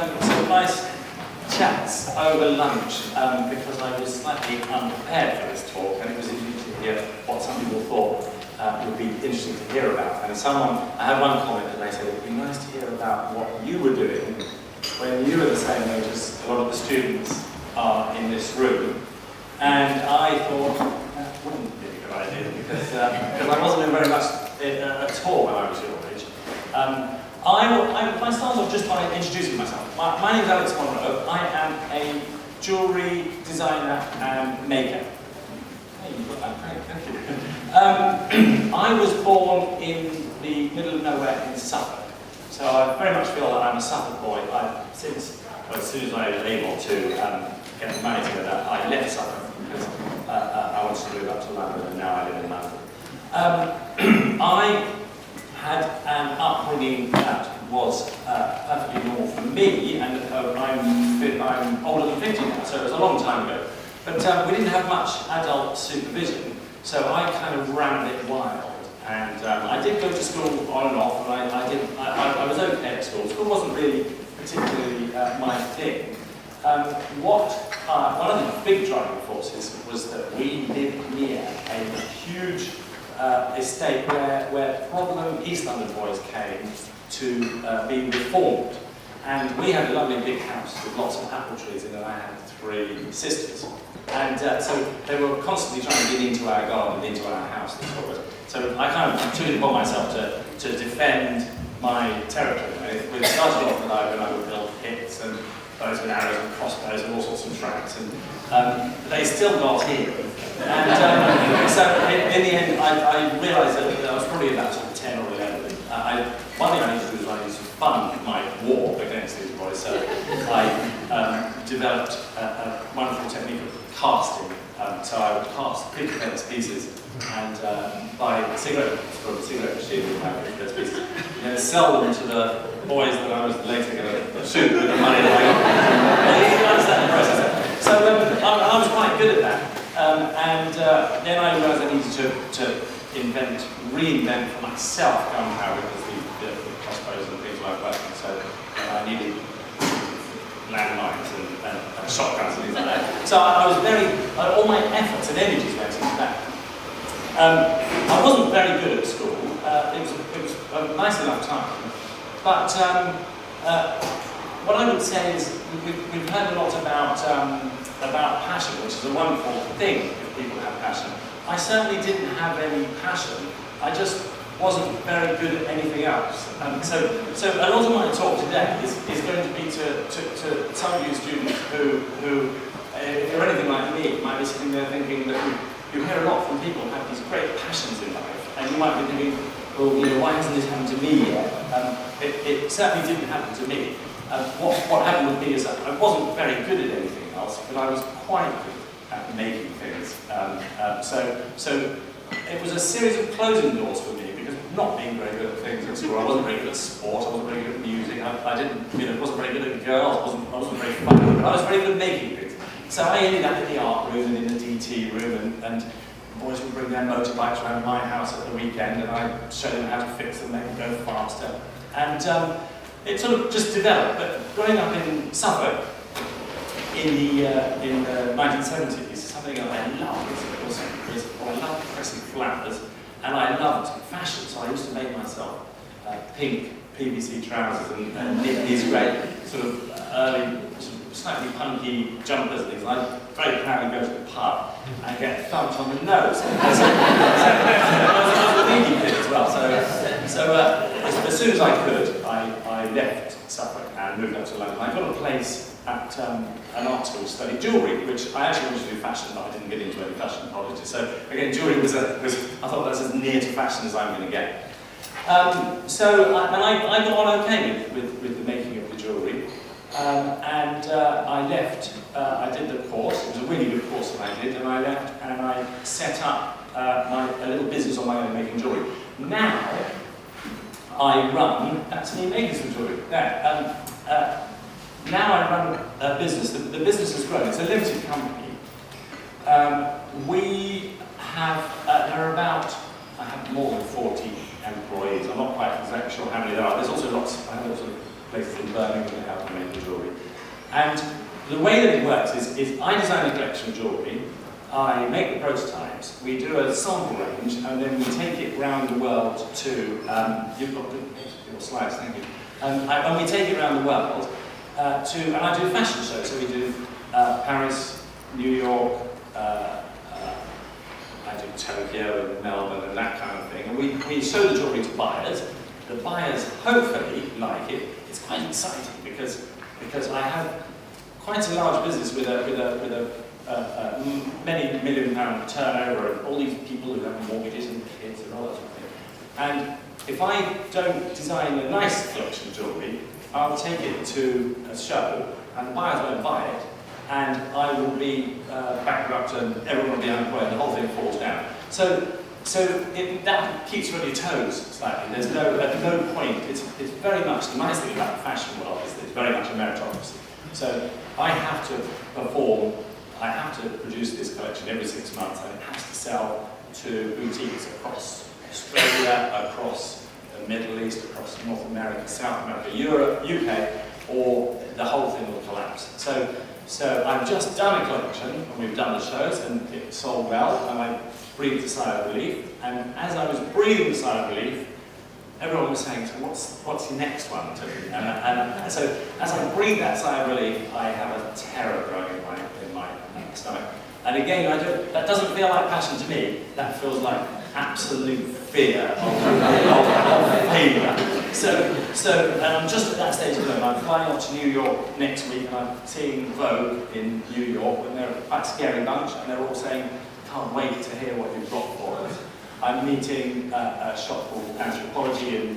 some nice chats over lunch because I was slightly unprepared for this talk, and it was interesting to hear what some people thought would be interesting to hear about. And I had one comment and they said it would be nice to hear about what you were doing when you were the same age as a lot of the students are in this room. And I thought that wouldn't be a good idea because I wasn't doing very much at all when I was your age. I start off just by introducing myself. My name is Alex Monro. I am a jewellery designer and maker. Hey, you got that great, thank you. I was born in the middle of nowhere in Suffolk, so I very much feel that I'm a Suffolk boy. As soon as I was able to get the money together, I left Suffolk because I wanted to move up to London, and now I live in London. I had an upbringing that was perfectly normal for me, and I'm older than 50 now, so it was a long time ago. But we didn't have much adult supervision, so I kind of ran a bit wild. And I did go to school on and off, and I was okay at school. School wasn't really particularly my thing. One of the big driving forces was that we lived near a huge estate where problem East London boys came to be reformed. And we had a lovely big house with lots of apple trees in it, and I had 3 sisters. And so they were constantly trying to get into our garden, into our house. So I kind of took it upon myself to defend my territory. We started off when I would build pits and bows and arrows and crossbows and all sorts of traps, and they still got in. And so in the end, I realised that I was probably about sort of 10 or 11. One thing I needed to do was I needed to fund my war against these boys, so I developed a wonderful technique of casting. So I would cast big fence pieces and buy cigarette machine with my big fence pieces, and then sell them to the boys that I was later going to shoot with the money that I got. You understand the process. So I was quite good at that. And then I realised I needed to reinvent for myself gunpowder because the crossbows and things weren't working. So I needed landmines and shotguns and things like that. So I was all my efforts and energies went into that. I wasn't very good at school. It was a nice enough time. But what I would say is we've heard a lot about passion, which is a wonderful thing if people have passion. I certainly didn't have any passion. I just wasn't very good at anything else. So a lot of my talk today is going to be to some of you students who, if you're anything like me, might be sitting there thinking that you hear a lot from people who have these great passions in life, and you might be thinking, well, why hasn't this happened to me yet? It certainly didn't happen to me. What happened with me is that I wasn't very good at anything else, but I was quite good at making things. So it was a series of closing doors for me, because not being very good at things at school, I wasn't very good at sport, I wasn't very good at music, I wasn't very good at girls, I wasn't very funny, but I was very good at making things. So I ended up in the art room and in the DT room, and boys would bring their motorbikes around my house at the weekend, and I'd show them how to fix them, make them go faster. And it sort of just developed. But growing up in Suffolk in the 1970s, something that I loved was I loved pressing flowers, and I loved fashion. So I used to make myself pink PVC trousers and knit these great sort of early, sort of slightly punky jumpers and things. I'd very proudly go to the pub and get thumped on the nose. I was a pinky kid as well. So as soon as I could, I left Suffolk and moved up to London. I got a place at an art school to study jewellery, which I actually wanted to do fashion, but I didn't get into any fashion colleges. So again, jewellery was I thought that's as near to fashion as I'm going to get. I got on okay with the making of the jewellery, and I left. I did the course. It was a really good course that I did, and I left and I set up a little business on my own making jewellery. Now I run. That's me making some jewellery. Now I run a business. The business has grown. It's a limited company. We have I have more than 40 employees. I'm not quite exactly sure how many there are. There's also I have lots of places in Birmingham that help me make the jewellery. And the way that it works is I design a collection of jewellery, I make the prototypes, we do a sample range, and then we take it around the world to, you've got your slides, thank you. And we take it around the world and I do fashion shows, so we do Paris, New York, I do Tokyo and Melbourne and that kind of thing, and we show the jewellery to buyers. The buyers hopefully like it. It's quite exciting because I have quite a large business with a many £1 million turnover and all these people who have mortgages and kids and all that sort of thing. And if I don't design a nice collection of jewellery, I'll take it to a show and the buyers won't buy it, and I will be bankrupt and everyone will be unemployed and the whole thing falls down. So that keeps you on your toes slightly. There's at no point, it's very much, the nice thing about the fashion world is that it's very much a meritocracy. So I have to perform, I have to produce this collection every 6 months, and it has to sell to boutiques across Australia, across the Middle East, across North America, South America, Europe, UK, or the whole thing will collapse. So I've just done a collection, and we've done the shows, and it sold well, and I breathed a sigh of relief. And as I was breathing a sigh of relief, everyone was saying, so what's your next one? And so as I breathe that sigh of relief, I have a terror growing in my stomach. And again, that doesn't feel like passion to me. That feels like absolute fear of failure. And I'm just at that stage at the moment. I'm flying off to New York next week, and I'm seeing Vogue in New York, and they're quite a scary bunch, and they're all saying, can't wait to hear what you've got for us. I'm meeting a shop called Anthropology in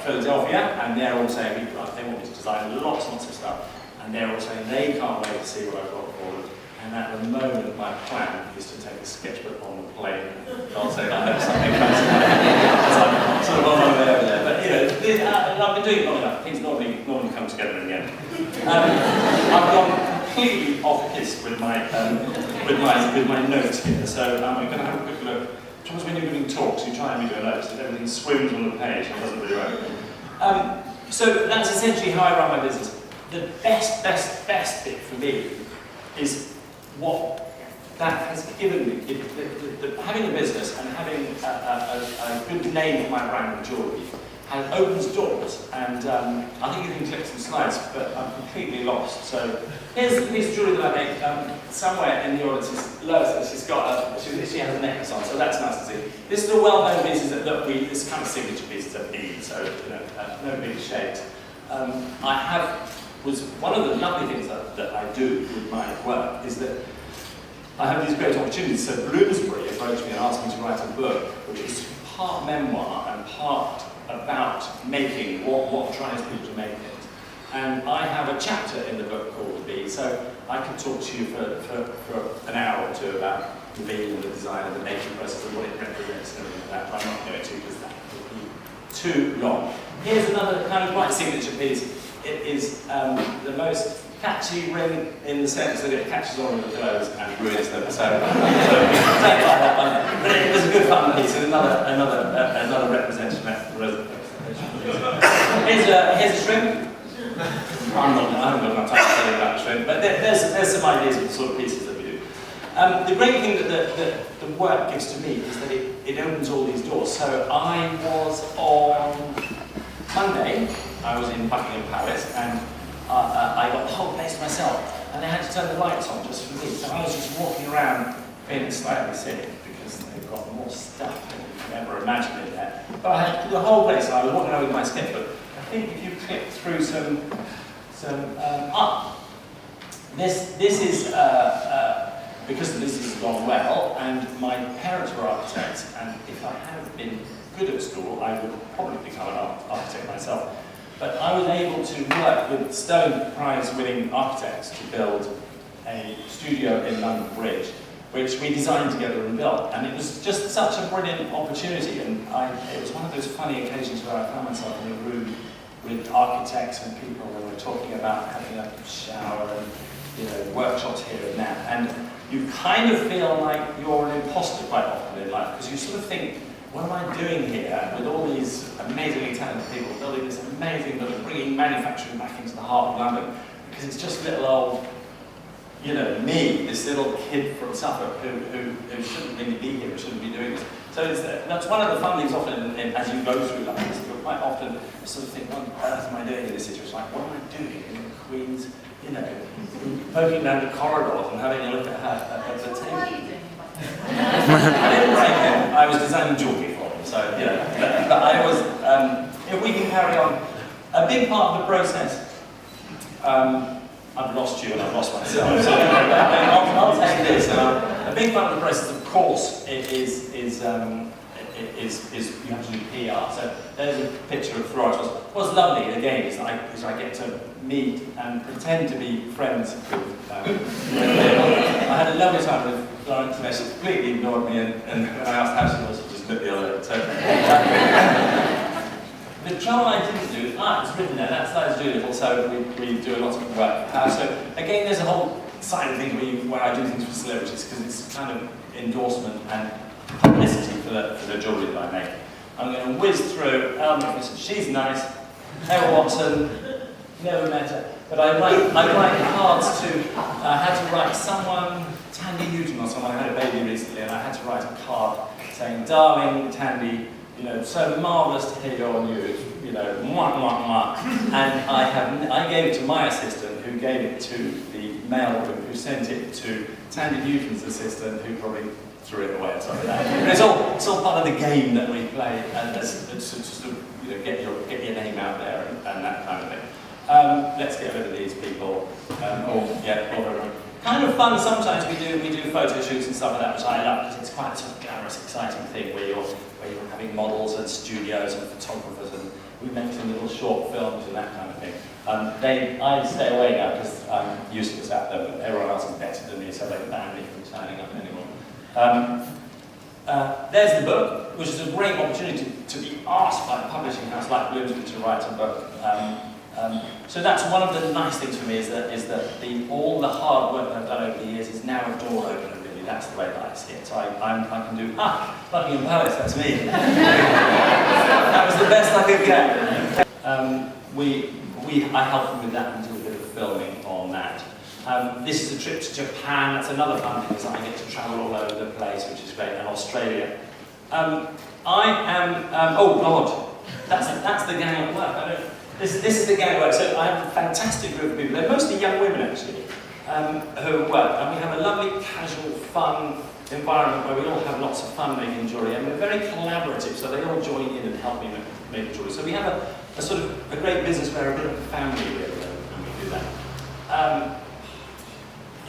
Philadelphia, and they're all saying, they want me to design lots and lots of stuff, and they're all saying they can't wait to see what I've got for them. And at the moment, my plan is to take a sketchbook on the plane. I'll say I hope something comes from I'm sort of on my way over there. But I've been doing it long enough. Things normally come together in the end. I've gone completely off piste with my notes here. So I'm going to have a quick look. Sometimes when you're giving talks, you try and do a note, so everything swims on the page and doesn't really work. So that's essentially how I run my business. The best bit for me is what that has given me. Having a business and having a good name for my brand of jewellery opens doors, and I think you can click some slides, but I'm completely lost. So here's the piece of jewellery that I make. Somewhere in the audience is Lois, she has a necklace on, so that's nice to see. This is a well-known pieces that this kind of signature pieces of need, so no big shades. One of the lovely things that I do with my work is that I have these great opportunities. So Bloomsbury approached me and asked me to write a book, which is part memoir and part about making what drives people to make it. And I have a chapter in the book called The Bee, so I could talk to you for an hour or two about the bee and the design and the making process and what it represents and everything like that. I'm not going to because that would be too long. Here's another kind of quite signature piece. It is the most catchy ring in the sense that it catches all of the clothes and ruins them. So don't like that one. But it was a good fun piece and another representation. Here's a shrimp. I haven't got enough time to tell you about the shrimp, but there's some ideas of the sort of pieces that we do. The great thing that the work gives to me is that it opens all these doors. So I was on Monday. I was in Buckingham Palace, and I got the whole place to myself, and they had to turn the lights on just for me. So I was just walking around feeling slightly sick because they've got more stuff than you can ever imagine in there. But I had the whole place, and I was walking around with my sketchbook. I think if you click through this is because this has gone well, and my parents were architects, and if I had been good at school, I would probably become an architect myself. But I was able to work with Stone Prize-winning architects to build a studio in London Bridge, which we designed together and built. And it was just such a brilliant opportunity. And it was one of those funny occasions where I found myself in a room with architects and people and we're talking about having a shower and workshops here and there. And you kind of feel like you're an imposter quite often in life, because you sort of think, what am I doing here with all these amazingly talented people building this amazing building, bringing manufacturing back into the heart of London? because it's just little old, you know, me, this little kid from Suffolk who shouldn't really be here, who shouldn't be doing this. So that's one of the fun things often as you go through life, is you'll quite often sort of think, what on earth am I doing in this situation? Like, what am I doing in the Queen's, you know, poking down the corridors and having a look at her at the table? What are you doing? I didn't break him. I was designing jewellery for him, so, you know, but I was, if we can carry on, a big part of the process, I've lost you and I've lost myself, so I'll take this. A big part of the process, of course, is you have to do PR. So there's a picture of Florence. What's lovely, again, is I get to meet and pretend to be friends with I had a lovely time with Florence, and she completely ignored me, and when I asked how she was, she just looked the other way. So, the trouble I didn't do, it's written there, that's Doolittle, so we do a lot of work. So again, there's a whole side of things where I do things for celebrities, because it's kind of endorsement and publicity for the jewellery that I make. I'm going to whiz through Elmer, she's nice, Emma Watson, never met her, but I write cards to, I had to write someone, Tandy Newton or someone, I had a baby recently, and I had to write a card saying, darling Tandy, you know, so marvellous to hear your news, you know, mwah, mwah, mwah. And I gave it to my assistant, who gave it to the mailroom, who sent it to Tandy Newton's assistant, who probably threw it away or something like that. But it's all part of the game that we play, and it's just to, you know, get your name out there and that kind of thing. Let's get rid of these people. Kind of fun sometimes we do photo shoots and stuff like that, which I love, because it's quite a sort of glamorous, exciting thing where you're having models and studios and photographers, and we make some little short films and that kind of thing. I stay away now because I'm useless at them, and everyone else is better than me, so they ban me from signing up anymore. There's the book, which is a great opportunity to be asked by a publishing house like Bloomsbury to write a book. So that's one of the nice things for me, is that all the hard work that I've done over the years is now a door opener, really. That's the way that I see it. So I can do, Buckingham Palace, that's me. That was the best I could get. I helped them with that and did a bit of filming on that. This is a trip to Japan. That's another fun thing, is that I get to travel all over the place, which is great, and Australia. Oh God, that's the gang at work. This is the gang at work. So I have a fantastic group of people. They're mostly young women, actually, who work. And we have a lovely, casual, fun environment where we all have lots of fun making jewellery. And we're very collaborative, so they all join in and help me make jewellery. So we have a sort of a great business where we're a bit of a family, really, and we do that.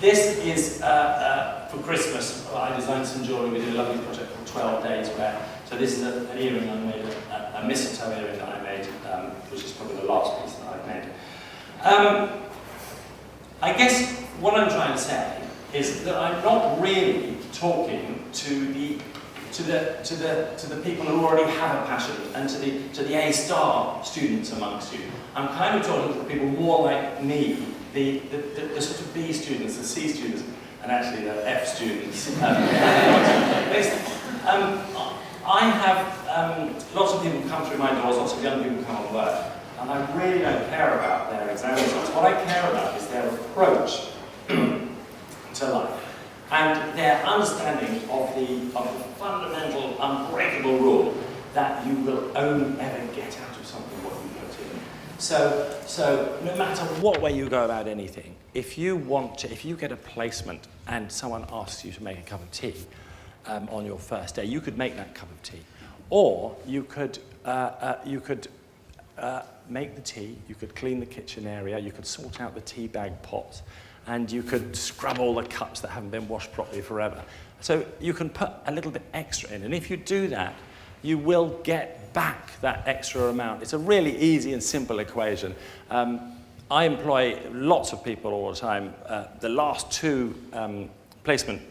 This is for Christmas. I designed some jewellery. We did a lovely project called 12 Days where, so this is an earring I made, a mistletoe earring that I made, which is probably the last piece that I've made. I guess what I'm trying to say is that I'm not really talking to the people who already have a passion, and to the A-star students amongst you. I'm kind of talking to people more like me, the sort of B students, the C students, and actually the F students. I have lots of people come through my doors, lots of young people come on work, and I really don't care about their exam results. What I care about is their approach to life, and their understanding of the fundamental, unbreakable rule that you will only ever get out of something what you put in. So no matter what way you go about anything, if you get a placement and someone asks you to make a cup of tea on your first day, you could make that cup of tea, or you could make the tea, you could clean the kitchen area, you could sort out the tea bag pots, and you could scrub all the cups that haven't been washed properly forever. So you can put a little bit extra in, and if you do that, you will get back that extra amount. It's a really easy and simple equation. I employ lots of people all the time. The last two placement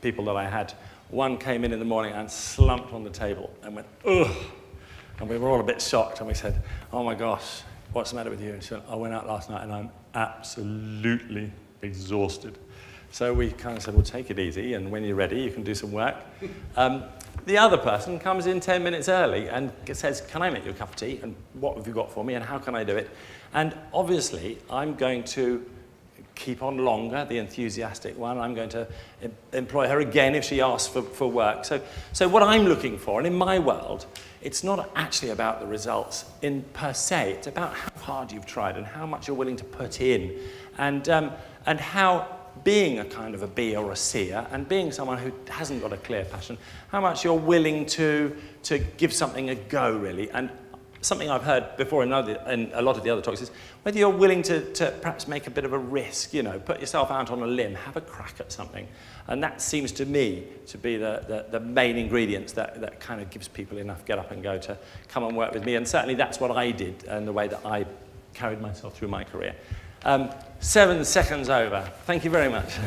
people that I had, one came in the morning and slumped on the table and went, ugh. And we were all a bit shocked, and we said, oh my gosh, what's the matter with you? And she went, I went out last night and I'm absolutely exhausted. So we kind of said, well, take it easy, and when you're ready, you can do some work. The other person comes in 10 minutes early and says, can I make you a cup of tea? And what have you got for me? And how can I do it? And obviously, I'm going to keep on longer, the enthusiastic one. I'm going to employ her again if she asks for work. So what I'm looking for, and in my world, it's not actually about the results in per se. It's about how hard you've tried and how much you're willing to put in, and how being a kind of a B or a C'er, and being someone who hasn't got a clear passion, how much you're willing to give something a go, really. And something I've heard before in a lot of the other talks is whether you're willing to perhaps make a bit of a risk, put yourself out on a limb, have a crack at something. And that seems to me to be the main ingredients that kind of gives people enough get up and go to come and work with me. And certainly that's what I did and the way that I carried myself through my career. 7 seconds over. Thank you very much.